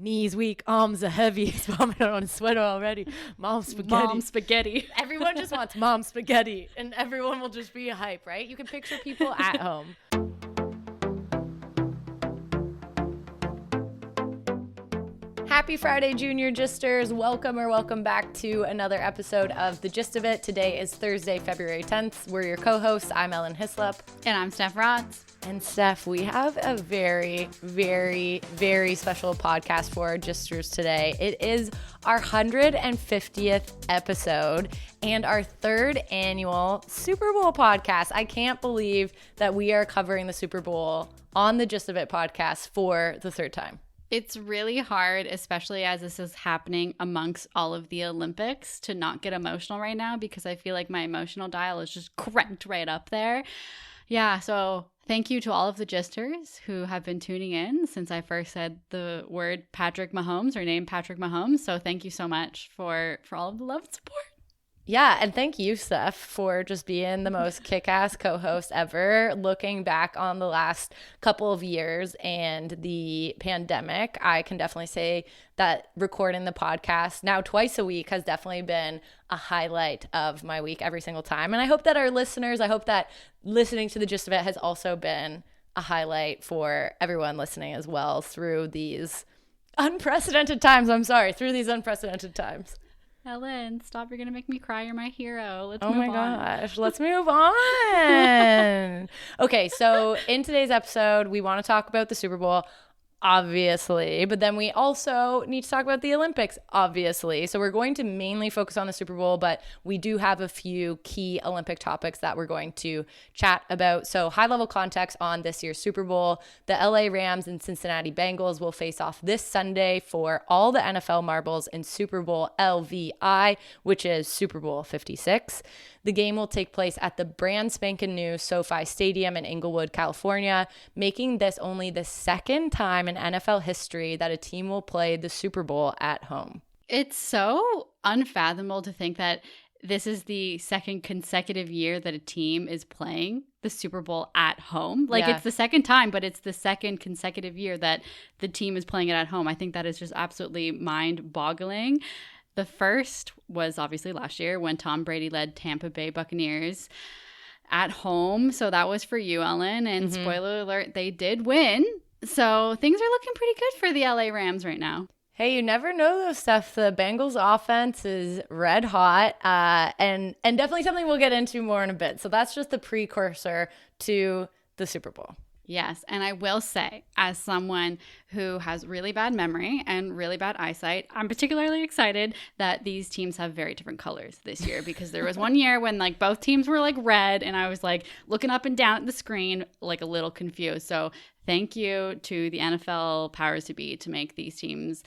Knees weak, arms are heavy. He's vomiting on his sweater already. Mom spaghetti. Mom spaghetti. Everyone just wants mom spaghetti, and everyone will just be hype, right? You can picture people at home. Happy Friday, Junior Gisters. Welcome back to another episode of The Gist of It. Today is Thursday, February 10th. We're your co-hosts. I'm Ellen Hislop. And I'm Steph Rods. And Steph, we have a very, very, very special podcast for our Gisters today. It is our 150th episode and our third annual Super Bowl podcast. I can't believe that we are covering the Super Bowl on the Gist of It podcast for the third time. It's really hard, especially as this is happening amongst all of the Olympics, to not get emotional right now because I feel like my emotional dial is just cranked right up there. Yeah, so thank you to all of the Gisters who have been tuning in since I first said the word Patrick Mahomes or named Patrick Mahomes. So thank you so much for all of the love and support. Yeah, and thank you, Steph, for just being the most kick-ass co-host ever. Looking back on the last couple of years and the pandemic, I can definitely say that recording the podcast now twice a week has definitely been a highlight of my week every single time. And I hope that our listeners, I hope that listening to the Gist of It has also been a highlight for everyone listening as well through these unprecedented times. Through these unprecedented times. Ellen, stop. You're going to make me cry. You're my hero. Let's move on. Oh my gosh. Let's move on. Okay, so in today's episode, we want to talk about the Super Bowl, obviously, but then we also need to talk about the Olympics, obviously. So we're going to mainly focus on the Super Bowl, but we do have a few key Olympic topics that we're going to chat about. So high-level context on this year's Super Bowl. The LA Rams and Cincinnati Bengals will face off this Sunday for all the NFL marbles in Super Bowl LVI, which is Super Bowl 56. The game will take place at the brand spanking new SoFi Stadium in Inglewood, California, making this only the second time in NFL history that a team will play the Super Bowl at home. It's so unfathomable to think that this is the second consecutive year that a team is playing the Super Bowl at home. It's the second time, but it's the second consecutive year that the team is playing it at home. I think that is just absolutely mind-boggling. The first was obviously last year when Tom Brady led Tampa Bay Buccaneers at home. So that was for you, Ellen. And spoiler alert, they did win. So things are looking pretty good for the LA Rams right now. Hey, you never know though, Steph. The Bengals offense is red hot and definitely something we'll get into more in a bit. So that's just the precursor to the Super Bowl. Yes, and I will say, as someone who has really bad memory and really bad eyesight, I'm particularly excited that these teams have very different colors this year because there was one year when both teams were red and I was looking up and down at the screen a little confused. So thank you to the NFL powers to be to make these teams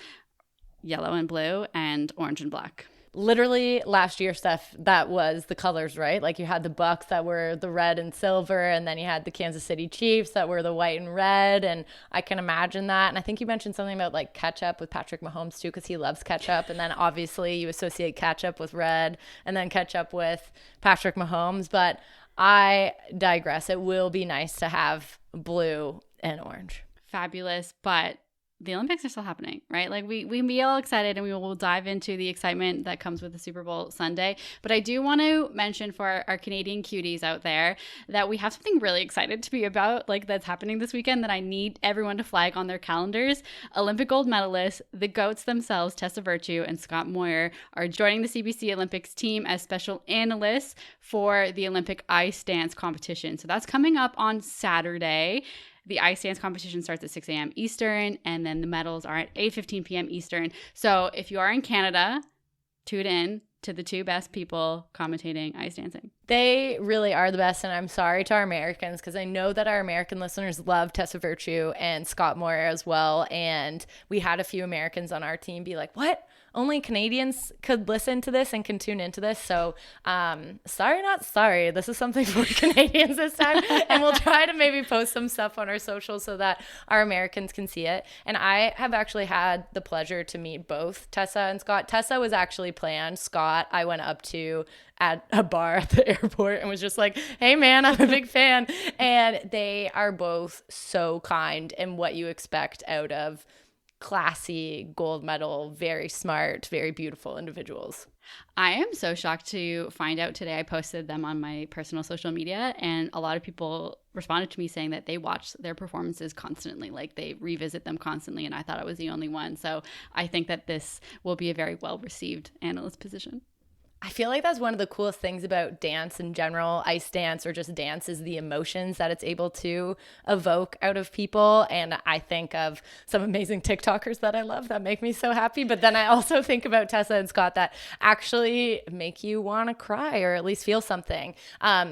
yellow and blue and orange and black. Literally last year, Steph, that was the colors, right? You had the Bucs that were the red and silver, and then you had the Kansas City Chiefs that were the white and red, and I can imagine that. And I think you mentioned something about ketchup with Patrick Mahomes too, because he loves ketchup, and then obviously you associate ketchup with red and then ketchup with Patrick Mahomes, but I digress. It will be nice to have blue and orange. Fabulous, but the Olympics are still happening, right? We be all excited and we will dive into the excitement that comes with the Super Bowl Sunday. But I do want to mention for our Canadian cuties out there that we have something really excited to be about, that's happening this weekend that I need everyone to flag on their calendars. Olympic gold medalists, the GOATs themselves, Tessa Virtue and Scott Moir, are joining the CBC Olympics team as special analysts for the Olympic ice dance competition. So that's coming up on Saturday. The ice dance competition starts at 6 a.m. Eastern, and then the medals are at 8:15 p.m. Eastern. So if you are in Canada, tune in to the two best people commentating ice dancing. They really are the best, and I'm sorry to our Americans because I know that our American listeners love Tessa Virtue and Scott Moir as well, and we had a few Americans on our team be like, what? Only Canadians could listen to this and can tune into this. So sorry, not sorry. This is something for Canadians this time. And we'll try to maybe post some stuff on our socials so that our Americans can see it. And I have actually had the pleasure to meet both Tessa and Scott. Tessa was actually planned. Scott, I went up to at a bar at the airport and was just like, hey man, I'm a big fan. And they are both so kind and what you expect out of classy, gold medal, very smart, very beautiful individuals. I am so shocked to find out today. I posted them on my personal social media, and a lot of people responded to me saying that they watch their performances constantly, like they revisit them constantly, and I thought I was the only one. So I think that this will be a very well-received analyst position. I feel like that's one of the coolest things about dance in general, ice dance or just dance, is the emotions that it's able to evoke out of people. And I think of some amazing TikTokers that I love that make me so happy. But then I also think about Tessa and Scott that actually make you want to cry or at least feel something.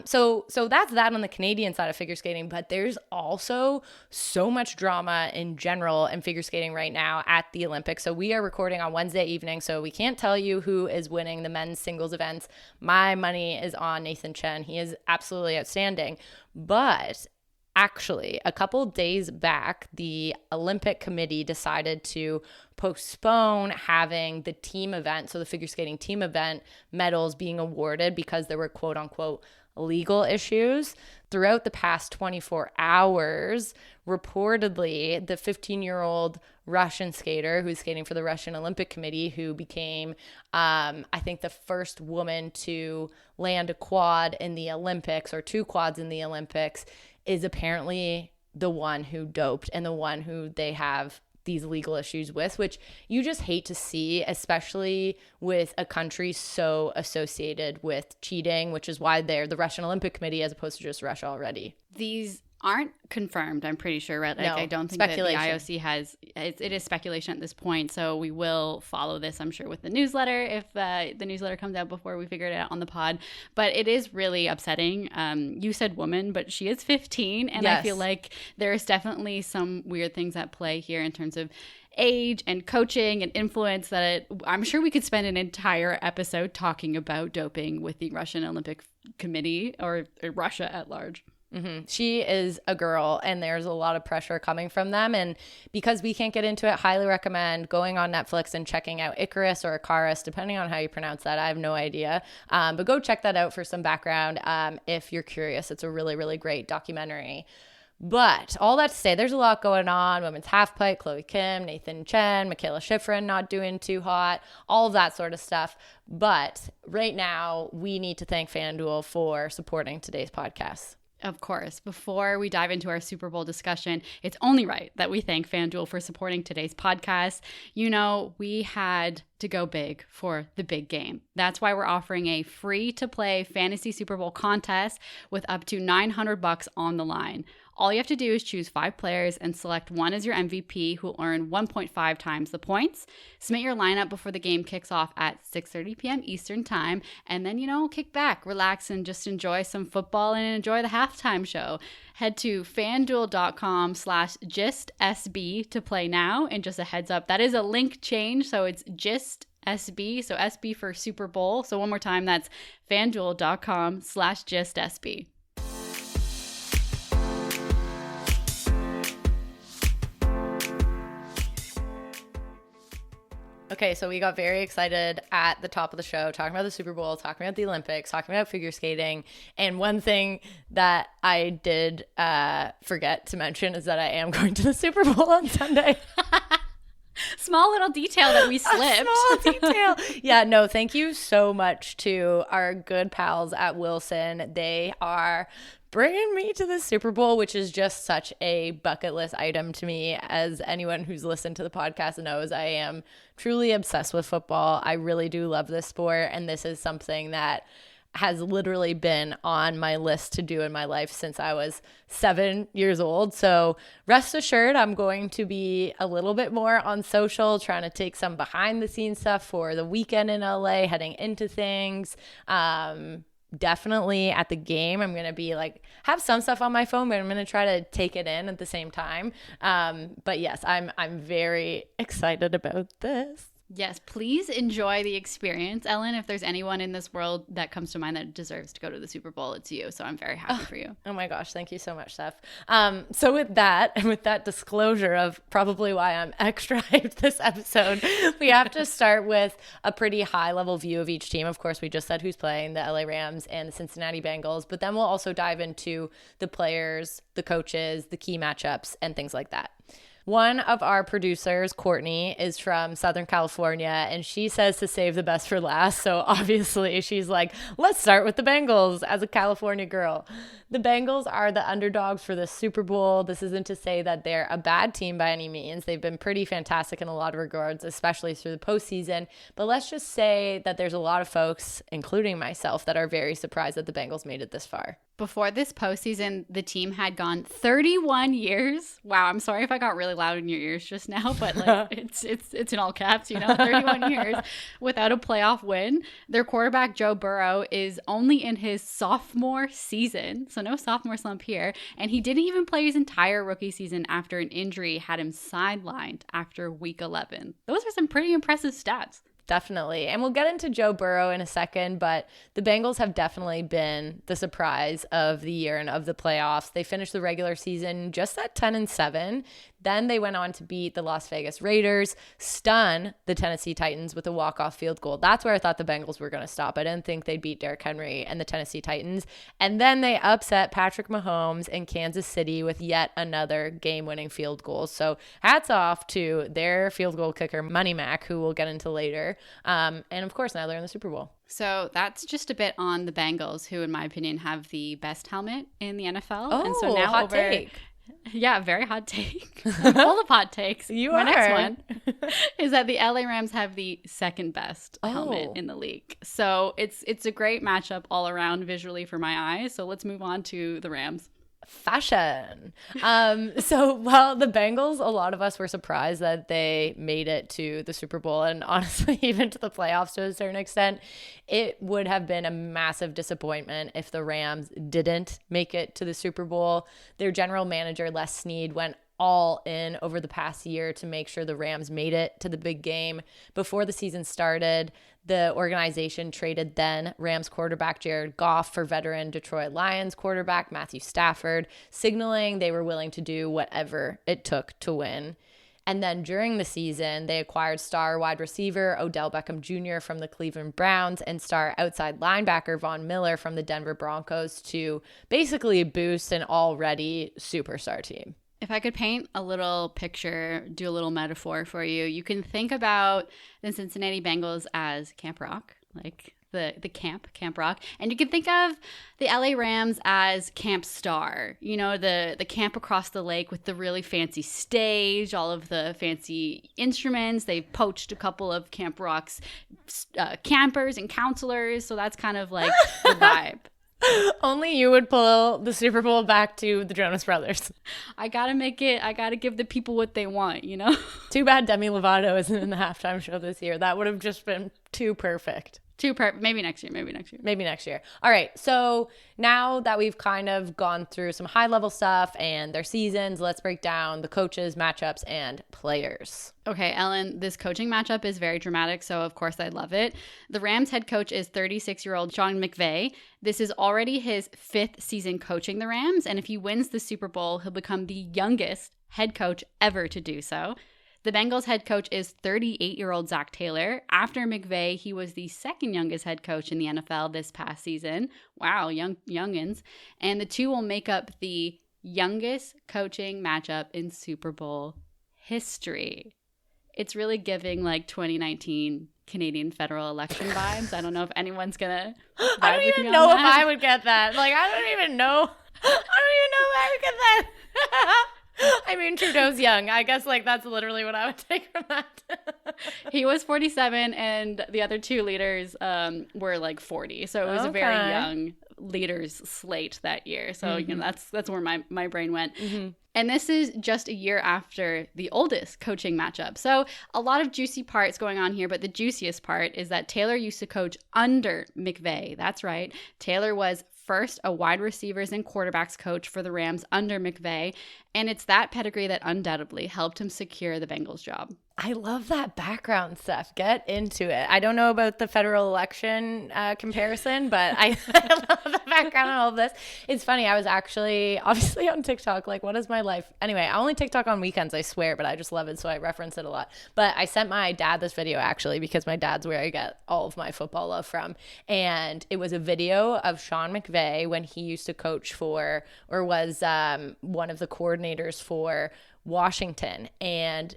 So that's that on the Canadian side of figure skating. But there's also so much drama in general in figure skating right now at the Olympics. So we are recording on Wednesday evening, so we can't tell you who is winning the men's singles events. My money is on Nathan Chen. He is absolutely outstanding. But actually, a couple days back, the Olympic Committee decided to postpone having the team event, so the figure skating team event medals being awarded because there were quote unquote legal issues. Throughout the past 24 hours, reportedly, the 15-year-old Russian skater who's skating for the Russian Olympic Committee, who became, I think, the first woman to land a quad in the Olympics, or 2 quads in the Olympics, is apparently the one who doped and the one who they have these legal issues with, which you just hate to see, especially with a country so associated with cheating, which is why they're the Russian Olympic Committee as opposed to just Russia already. These aren't confirmed, I'm pretty sure, right? Like, No, I don't think that the IOC has, it is speculation at this point, so we will follow this, I'm sure, with the newsletter if the newsletter comes out before we figure it out on the pod. But it is really upsetting. You said woman, but she is 15, and Yes. I feel like there's definitely some weird things at play here in terms of age and coaching and influence that I'm sure we could spend an entire episode talking about doping with the Russian Olympic Committee or Russia at large. Mm-hmm. She is a girl, and there's a lot of pressure coming from them. And because we can't get into it, highly recommend going on Netflix and checking out Icarus or Icarus, depending on how you pronounce that. I have no idea. But go check that out for some background if you're curious. It's a really, really great documentary. But all that to say, there's a lot going on. Women's halfpipe, Chloe Kim, Nathan Chen, Michaela Schifrin not doing too hot, all of that sort of stuff. But right now, we need to thank FanDuel for supporting today's podcast. Of course, before we dive into our Super Bowl discussion, it's only right that we thank FanDuel for supporting today's podcast. You know, we had to go big for the big game. That's why we're offering a free-to-play fantasy Super Bowl contest with up to $900 on the line. All you have to do is choose 5 players and select one as your MVP, who will earn 1.5 times the points. Submit your lineup before the game kicks off at 6:30 p.m. Eastern time, and then, kick back, relax, and just enjoy some football and enjoy the halftime show. Head to fanduel.com/gistsb to play now. And just a heads up, that is a link change, so it's gistsb, so SB for Super Bowl. So one more time, that's fanduel.com/gistsb. Okay, so we got very excited at the top of the show, talking about the Super Bowl, talking about the Olympics, talking about figure skating. And one thing that I did forget to mention is that I am going to the Super Bowl on Sunday. Small little detail that we slipped. A small detail. Yeah, no, thank you so much to our good pals at Wilson. They are bringing me to the Super Bowl, which is just such a bucket list item to me. As anyone who's listened to the podcast knows, I am truly obsessed with football. I really do love this sport, and this is something that has literally been on my list to do in my life since I was 7 years old. So rest assured, I'm going to be a little bit more on social, trying to take some behind the scenes stuff for the weekend in LA, heading into things. Definitely at the game, I'm going to be have some stuff on my phone, but I'm going to try to take it in at the same time. But yes, I'm very excited about this. Yes, please enjoy the experience. Ellen, if there's anyone in this world that comes to mind that deserves to go to the Super Bowl, it's you. So I'm very happy for you. Oh my gosh, thank you so much, Steph. So with that, and with that disclosure of probably why I'm extra hyped this episode, we have to start with a pretty high-level view of each team. Of course, we just said who's playing, the LA Rams and the Cincinnati Bengals, but then we'll also dive into the players, the coaches, the key matchups, and things like that. One of our producers, Courtney, is from Southern California, and she says to save the best for last. So obviously she's like, let's start with the Bengals as a California girl. The Bengals are the underdogs for the Super Bowl. This isn't to say that they're a bad team by any means. They've been pretty fantastic in a lot of regards, especially through the postseason. But let's just say that there's a lot of folks, including myself, that are very surprised that the Bengals made it this far. Before this postseason, the team had gone 31 years. Wow, I'm sorry if I got really loud in your ears just now, but like it's in all caps, 31 years without a playoff win. Their quarterback, Joe Burrow, is only in his sophomore season, so no sophomore slump here, and he didn't even play his entire rookie season after an injury had him sidelined after week 11. Those are some pretty impressive stats. Definitely. And we'll get into Joe Burrow in a second, but the Bengals have definitely been the surprise of the year and of the playoffs. They finished the regular season just at 10-7. Then they went on to beat the Las Vegas Raiders, stun the Tennessee Titans with a walk-off field goal. That's where I thought the Bengals were going to stop. I didn't think they'd beat Derrick Henry and the Tennessee Titans. And then they upset Patrick Mahomes in Kansas City with yet another game-winning field goal. So hats off to their field goal kicker, Money Mac, who we'll get into later. And of course, now they're in the Super Bowl. So that's just a bit on the Bengals, who, in my opinion, have the best helmet in the NFL. Oh, and so now hot take. Yeah, very hot take. I'm full of hot takes. My next one is that the LA Rams have the second best helmet in the league. So it's a great matchup all around visually for my eyes. So let's move on to the Rams. Fashion. Well, the Bengals, a lot of us were surprised that they made it to the Super Bowl, and honestly, even to the playoffs to a certain extent. It would have been a massive disappointment if the Rams didn't make it to the Super Bowl. Their general manager, Les Snead, went all in over the past year to make sure the Rams made it to the big game. Before the season started, the organization traded then Rams quarterback Jared Goff for veteran Detroit Lions quarterback Matthew Stafford, signaling they were willing to do whatever it took to win. And then during the season, they acquired star wide receiver Odell Beckham Jr. from the Cleveland Browns and star outside linebacker Von Miller from the Denver Broncos to basically boost an already superstar team. If I could paint a little picture, do a little metaphor for you, you can think about the Cincinnati Bengals as Camp Rock, like the Camp Rock. And you can think of the LA Rams as Camp Star, the camp across the lake with the really fancy stage, all of the fancy instruments. They've poached a couple of Camp Rock's campers and counselors. So that's kind of like the vibe. Only you would pull the Super Bowl back to the Jonas Brothers. I gotta give the people what they want, Too bad Demi Lovato isn't in the halftime show this year. That would have just been too perfect. Maybe next year. All right. So now that we've kind of gone through some high level stuff and their seasons, let's break down the coaches, matchups, and players. Okay, Ellen, this coaching matchup is very dramatic, so of course I love it. The Rams head coach is 36-year-old Sean McVay. This is already his 5th season coaching the Rams, and if he wins the Super Bowl, he'll become the youngest head coach ever to do so. The Bengals head coach is 38-year-old Zach Taylor. After McVay, he was the second youngest head coach in the NFL this past season. Wow, youngins. And the two will make up the youngest coaching matchup in Super Bowl history. It's really giving like 2019 Canadian federal election vibes. I don't know if anyone's gonna. I don't even know if I would get that. Like, I don't even know if I would get that. I mean, Trudeau's young. I guess like that's literally what I would take from that. He was 47 and the other two leaders were like 40. So it was a very young leaders slate that year. So that's where my brain went. Mm-hmm. And this is just a year after the oldest coaching matchup. So a lot of juicy parts going on here, but the juiciest part is that Taylor used to coach under McVay. That's right. Taylor was first a wide receivers and quarterbacks coach for the Rams under McVay, and it's that pedigree that undoubtedly helped him secure the Bengals job. I love that background stuff. Get into it. I don't know about the federal election comparison, but I love the background on all of this. It's funny. I was actually obviously on TikTok. Like, what is my life? Anyway, I only TikTok on weekends, I swear, but I just love it, so I reference it a lot. But I sent my dad this video, actually, because my dad's where I get all of my football love from. And it was a video of Sean McVay when he used to coach for, or was one of the coordinators for, Washington, and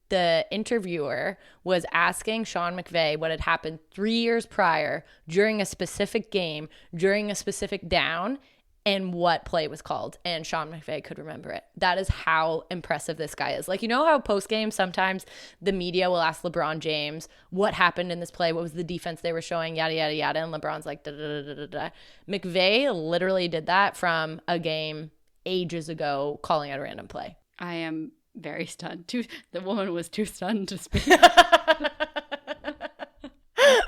the interviewer was asking Sean McVay what had happened 3 years prior during a specific game, during a specific down, and what play was called. And Sean McVay could remember it. That is how impressive this guy is. Like, you know how post-game sometimes the media will ask LeBron James what happened in this play, what was the defense they were showing, yada, yada, yada. And LeBron's like, da, da, da, da, da. McVay literally did that from a game ages ago, calling out a random play. I am very stunned. The woman was too stunned to speak.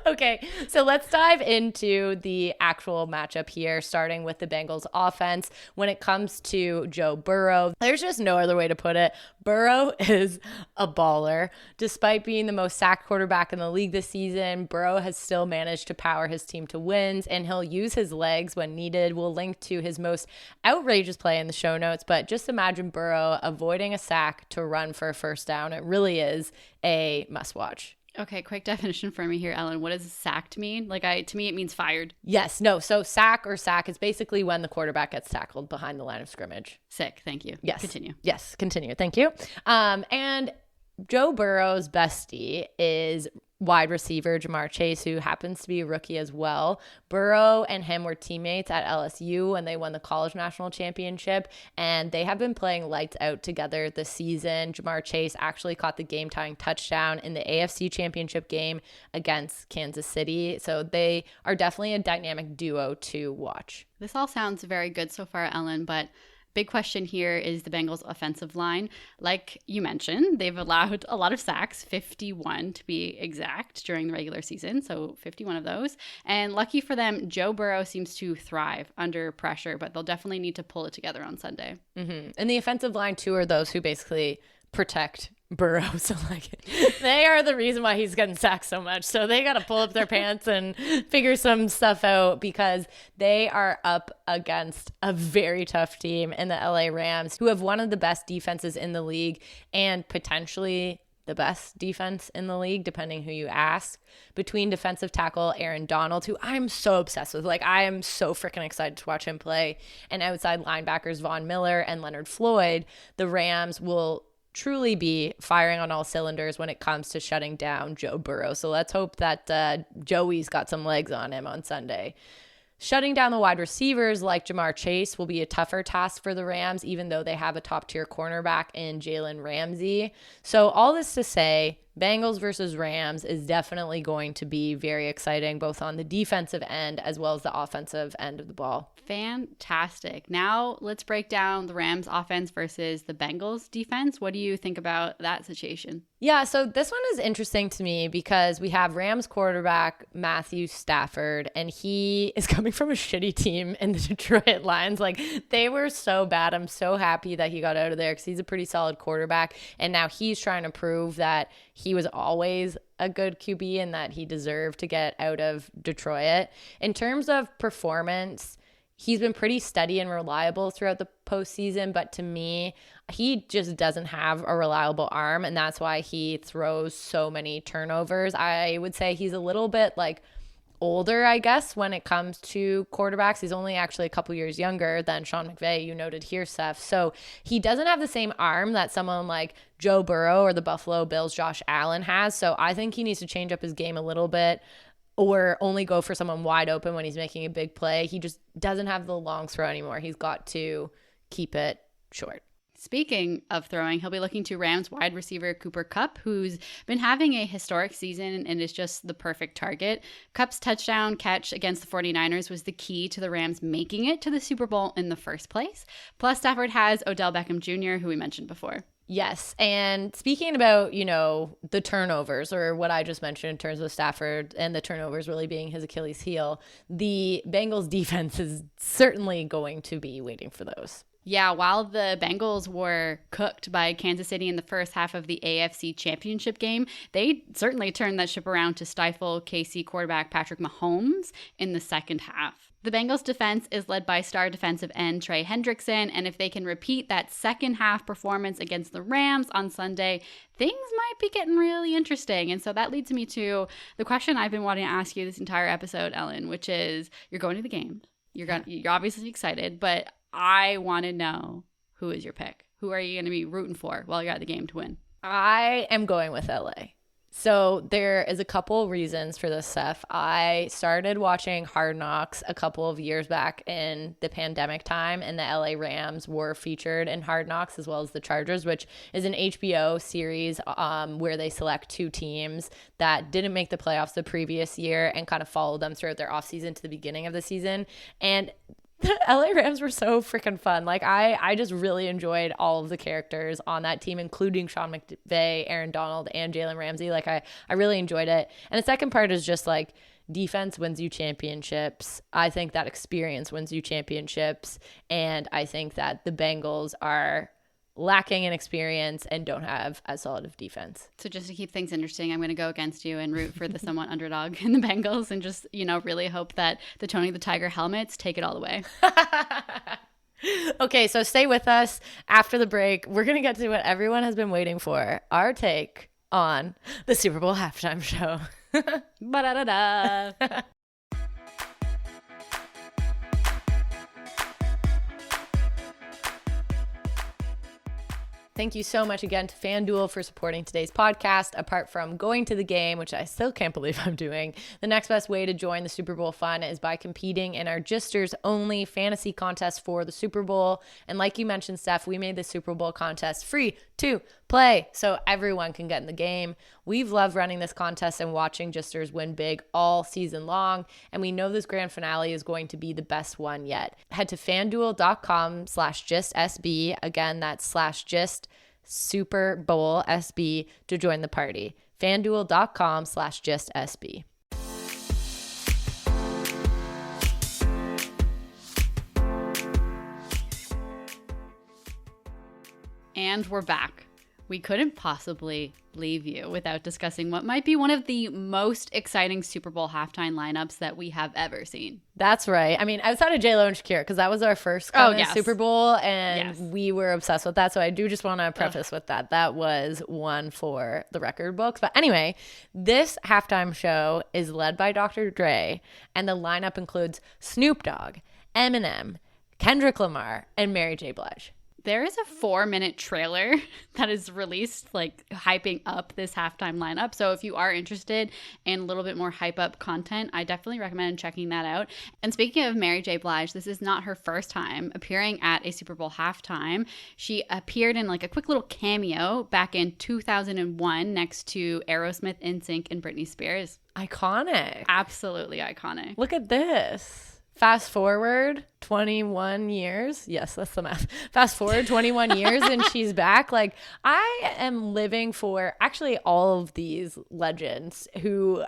Okay, so let's dive into the actual matchup here, starting with the Bengals offense. When it comes to Joe Burrow, there's just no other way to put it. Burrow is a baller. Despite being the most sacked quarterback in the league this season, Burrow has still managed to power his team to wins, and he'll use his legs when needed. We'll link to his most outrageous play in the show notes, but just imagine Burrow avoiding a sack to run for a first down. It really is a must-watch. Okay, quick definition for me here, Ellen. What does sacked mean? To me, it means fired. Yes, no. So sack is basically when the quarterback gets tackled behind the line of scrimmage. Sick. Thank you. Yes. Continue. Yes, continue. Thank you. And Joe Burrow's bestie is wide receiver Ja'Marr Chase, who happens to be a rookie as well. Burrow and him were teammates at LSU when they won the college national championship, and they have been playing lights out together this season. Ja'Marr Chase actually caught the game-tying touchdown in the AFC championship game against Kansas City, so they are definitely a dynamic duo to watch. This all sounds very good so far, Ellen, but big question here is the Bengals' offensive line. Like you mentioned, they've allowed a lot of sacks, 51 to be exact, during the regular season. So 51 of those. And lucky for them, Joe Burrow seems to thrive under pressure, but they'll definitely need to pull it together on Sunday. Mm-hmm. And the offensive line, too, are those who basically protect Burrow. So they are the reason why he's getting sacked so much. So they got to pull up their pants and figure some stuff out, because they are up against a very tough team in the LA Rams, who have one of the best defenses in the league and potentially the best defense in the league, depending who you ask. Between defensive tackle Aaron Donald, who I'm so obsessed with, I am so freaking excited to watch him play, and outside linebackers Von Miller and Leonard Floyd, the Rams will truly be firing on all cylinders when it comes to shutting down Joe Burrow. So let's hope that Joey's got some legs on him on Sunday. Shutting down the wide receivers like Ja'Marr Chase will be a tougher task for the Rams, even though they have a top-tier cornerback in Jalen Ramsey. So all this to say, Bengals versus Rams is definitely going to be very exciting, both on the defensive end as well as the offensive end of the ball. Fantastic. Now let's break down the Rams offense versus the Bengals defense. What do you think about that situation? Yeah, so this one is interesting to me because we have Rams quarterback Matthew Stafford, and he is coming from a shitty team in the Detroit Lions. They were so bad. I'm so happy that he got out of there because he's a pretty solid quarterback, and now he's trying to prove that he was always a good QB and that he deserved to get out of Detroit. In terms of performance, he's been pretty steady and reliable throughout the postseason, but to me, he just doesn't have a reliable arm, and that's why he throws so many turnovers. I would say he's a little bit older, I guess, when it comes to quarterbacks. He's only actually a couple years younger than Sean McVay, you noted here, Steph. So he doesn't have the same arm that someone like Joe Burrow or the Buffalo Bills' Josh Allen has. So I think he needs to change up his game a little bit, or only go for someone wide open when he's making a big play. He just doesn't have the long throw anymore. He's got to keep it short. Speaking of throwing, he'll be looking to Rams wide receiver Cooper Kupp, who's been having a historic season and is just the perfect target. Kupp's touchdown catch against the 49ers was the key to the Rams making it to the Super Bowl in the first place. Plus, Stafford has Odell Beckham Jr., who we mentioned before. Yes, and speaking about, the turnovers, or what I just mentioned in terms of Stafford and the turnovers really being his Achilles heel, the Bengals defense is certainly going to be waiting for those. Yeah, while the Bengals were cooked by Kansas City in the first half of the AFC Championship game, they certainly turned that ship around to stifle KC quarterback Patrick Mahomes in the second half. The Bengals defense is led by star defensive end Trey Hendrickson, and if they can repeat that second half performance against the Rams on Sunday, things might be getting really interesting. And so that leads me to the question I've been wanting to ask you this entire episode, Ellen, which is, you're going to the game. You're obviously excited, but I want to know, who is your pick? Who are you going to be rooting for while you're at the game to win? I am going with LA. So there is a couple reasons for this, Steph. I started watching Hard Knocks a couple of years back in the pandemic time, and the LA Rams were featured in Hard Knocks as well as the Chargers, which is an HBO series where they select two teams that didn't make the playoffs the previous year and kind of follow them throughout their offseason to the beginning of the season. And the LA Rams were so freaking fun. Like I just really enjoyed all of the characters on that team, including Sean McVay, Aaron Donald, and Jalen Ramsey. Like I really enjoyed it. And the second part is just like defense wins you championships. I think that experience wins you championships. And I think that the Bengals are lacking in experience and don't have as solid of defense. So just to keep things interesting, I'm going to go against you and root for the somewhat underdog in the Bengals and just, really hope that the Tony the Tiger helmets take it all the way. Okay, so stay with us. After the break, we're going to get to what everyone has been waiting for, our take on the Super Bowl halftime show. Ba-da-da-da. Thank you so much again to FanDuel for supporting today's podcast. Apart from going to the game, which I still can't believe I'm doing, the next best way to join the Super Bowl fun is by competing in our Gisters only fantasy contest for the Super Bowl. And like you mentioned, Steph, we made the Super Bowl contest free to play so everyone can get in the game. We've loved running this contest and watching Gisters win big all season long, and we know this grand finale is going to be the best one yet. Head to fanduel.com/GistSB. Again, that's /Gist Super Bowl SB to join the party. fanduel.com/GistSB. And we're back. We couldn't possibly leave you without discussing what might be one of the most exciting Super Bowl halftime lineups that we have ever seen. That's right. I mean, outside of J-Lo and Shakira, because that was our first Super Bowl, and we were obsessed with that. So I do just want to preface with that. That was one for the record books. But anyway, this halftime show is led by Dr. Dre, and the lineup includes Snoop Dogg, Eminem, Kendrick Lamar, and Mary J. Blige. There is a 4-minute trailer that is released, like hyping up this halftime lineup. So if you are interested in a little bit more hype up content, I definitely recommend checking that out. And speaking of Mary J. Blige, this is not her first time appearing at a Super Bowl halftime. She appeared in like a quick little cameo back in 2001 next to Aerosmith, NSYNC, and Britney Spears. Iconic. Absolutely iconic. Look at this. Fast forward 21 years. Yes, that's the math. Fast forward 21 years and she's back. Like, I am living for actually all of these legends who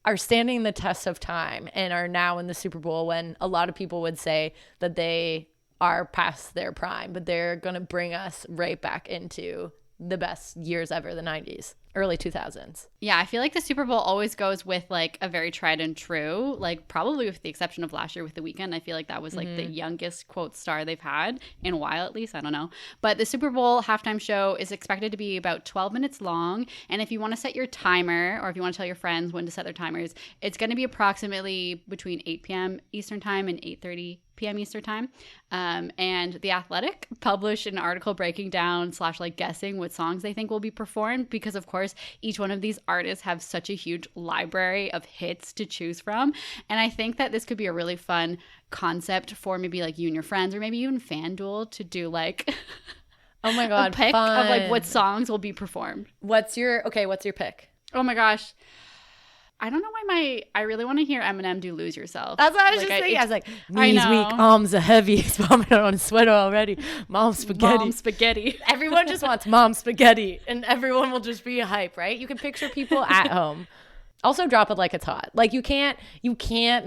are standing the test of time and are now in the Super Bowl, when a lot of people would say that they are past their prime, but they're going to bring us right back into the best years ever, the 90s, early 2000s. Yeah, I feel like the Super Bowl always goes with like a very tried and true, like probably with the exception of last year with The Weeknd. I feel like that was like the youngest quote star they've had in a while, at least. I don't know. But the Super Bowl halftime show is expected to be about 12 minutes long. And if you want to set your timer, or if you want to tell your friends when to set their timers, it's going to be approximately between 8 p.m. Eastern time and 8:30 p.m. Eastern time. And The Athletic published an article breaking down / like guessing what songs they think will be performed, because of course each one of these artists have such a huge library of hits to choose from. And I think that this could be a really fun concept for maybe like you and your friends, or maybe even FanDuel, to do like oh my god, a pick fun. of like what songs will be performed. What's your pick? Oh my gosh, I don't know why I really want to hear Eminem do Lose Yourself. That's what I was just thinking. I was like, knees weak, arms are heavy. He's vomiting on his sweater already. Mom spaghetti. Everyone just wants mom spaghetti, and everyone will just be hype, right? You can picture people at home. Also, Drop It Like It's Hot. Like, you can't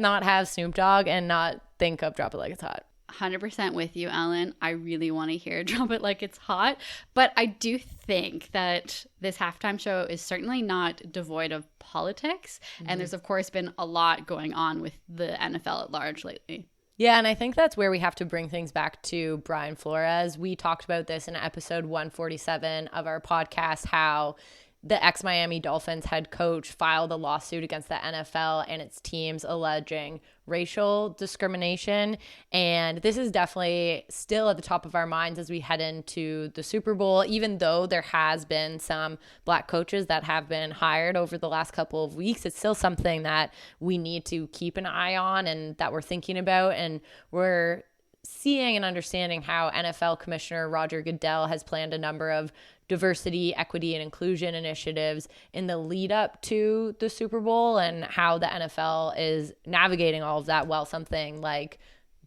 not have Snoop Dogg and not think of Drop It Like It's Hot. 100% with you, Ellen. I really want to hear Drop It Like It's Hot. But I do think that this halftime show is certainly not devoid of politics. Mm-hmm. And there's, of course, been a lot going on with the NFL at large lately. Yeah, and I think that's where we have to bring things back to Brian Flores. We talked about this in episode 147 of our podcast, how the ex-Miami Dolphins head coach filed a lawsuit against the NFL and its teams alleging racial discrimination. And this is definitely still at the top of our minds as we head into the Super Bowl, even though there has been some Black coaches that have been hired over the last couple of weeks. It's still something that we need to keep an eye on and that we're thinking about. And we're seeing and understanding how NFL Commissioner Roger Goodell has planned a number of diversity, equity, and inclusion initiatives in the lead up to the Super Bowl, and how the NFL is navigating all of that while something like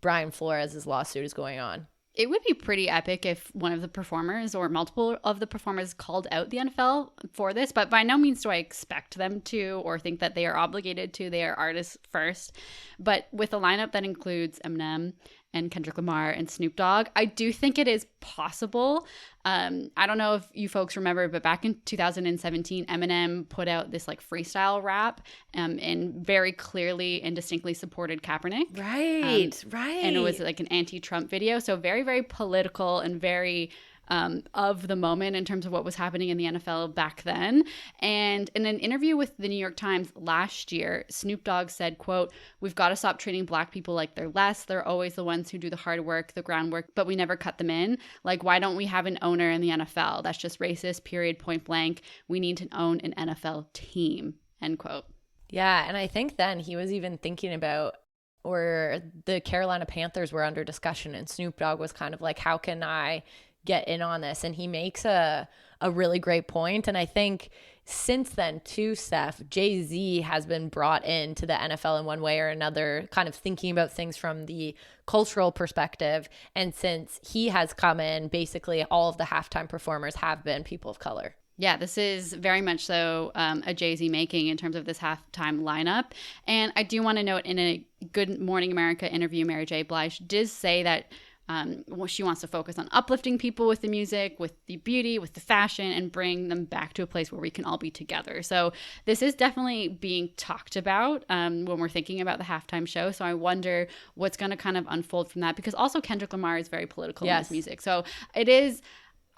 Brian Flores' lawsuit is going on. It would be pretty epic if one of the performers or multiple of the performers called out the NFL for this, but by no means do I expect them to or think that they are obligated to. They are artists first. But with a lineup that includes Eminem and Kendrick Lamar and Snoop Dogg, I do think it is possible. I don't know if you folks remember, but back in 2017, Eminem put out this like freestyle rap and very clearly and distinctly supported Kaepernick. Right. And it was like an anti-Trump video. So very, very political and very of the moment in terms of what was happening in the NFL back then. And in an interview with the New York Times last year, Snoop Dogg said, quote, "We've got to stop treating Black people like they're less. They're always the ones who do the hard work, the groundwork, but we never cut them in. Like, why don't we have an owner in the NFL? That's just racist, period, point blank. We need to own an NFL team," end quote. Yeah, and I think then he was even thinking about, or the Carolina Panthers were under discussion, and Snoop Dogg was kind of like, how can I get in on this? And he makes a really great point. And I think since then too, Steph, Jay-Z has been brought into the NFL in one way or another, kind of thinking about things from the cultural perspective. And since he has come in, basically all of the halftime performers have been people of color. Yeah, this is very much so a Jay-Z making in terms of this halftime lineup. And I do want to note, in a Good Morning America interview, Mary J. Blige did say that she wants to focus on uplifting people with the music, with the beauty, with the fashion, and bring them back to a place where we can all be together. So this is definitely being talked about when we're thinking about the halftime show. So I wonder what's going to kind of unfold from that, because also Kendrick Lamar is very political in his music. So it is,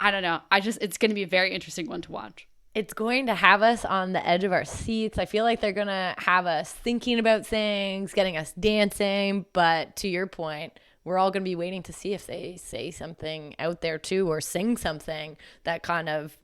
I don't know, it's going to be a very interesting one to watch. It's going to have us on the edge of our seats. I feel like they're going to have us thinking about things, getting us dancing. But to your point, we're all going to be waiting to see if they say something out there too, or sing something that kind of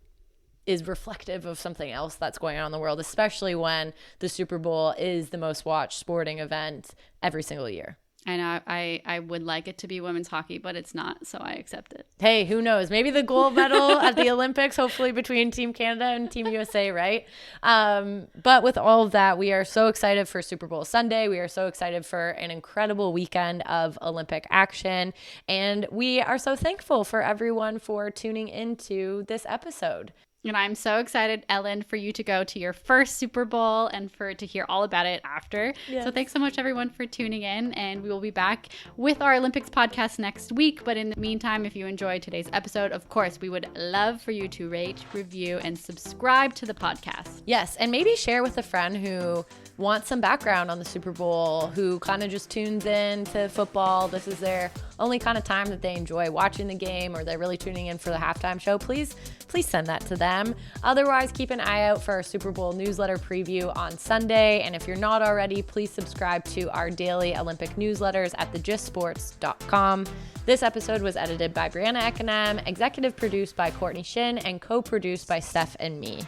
is reflective of something else that's going on in the world, especially when the Super Bowl is the most watched sporting event every single year. I know I would like it to be women's hockey, but it's not, so I accept it. Hey, who knows? Maybe the gold medal at the Olympics, hopefully between Team Canada and Team USA, right? But with all of that, we are so excited for Super Bowl Sunday. We are so excited for an incredible weekend of Olympic action. And we are so thankful for everyone for tuning into this episode. And I'm so excited, Ellen, for you to go to your first Super Bowl and to hear all about it after. Yes. So thanks so much, everyone, for tuning in. And we will be back with our Olympics podcast next week. But in the meantime, if you enjoyed today's episode, of course, we would love for you to rate, review, and subscribe to the podcast. Yes, and maybe share with a friend who wants some background on the Super Bowl, who kind of just tunes in to football. This is their only kind of time that they enjoy watching the game, or they're really tuning in for the halftime show. Please send that to them. Otherwise, keep an eye out for our Super Bowl newsletter preview on Sunday. And if you're not already, please subscribe to our daily Olympic newsletters at thegistsports.com. This episode was edited by Brianna Ekanem, executive produced by Courtney Shin, and co-produced by Steph and me.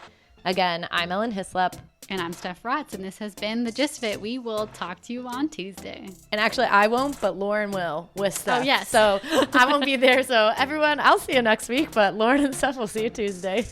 Again, I'm Ellen Hislop. And I'm Steph Rotz, and this has been The Gist of It. We will talk to you on Tuesday. And actually, I won't, but Lauren will with Steph. Oh, yes. So I won't be there. So everyone, I'll see you next week, but Lauren and Steph will see you Tuesday.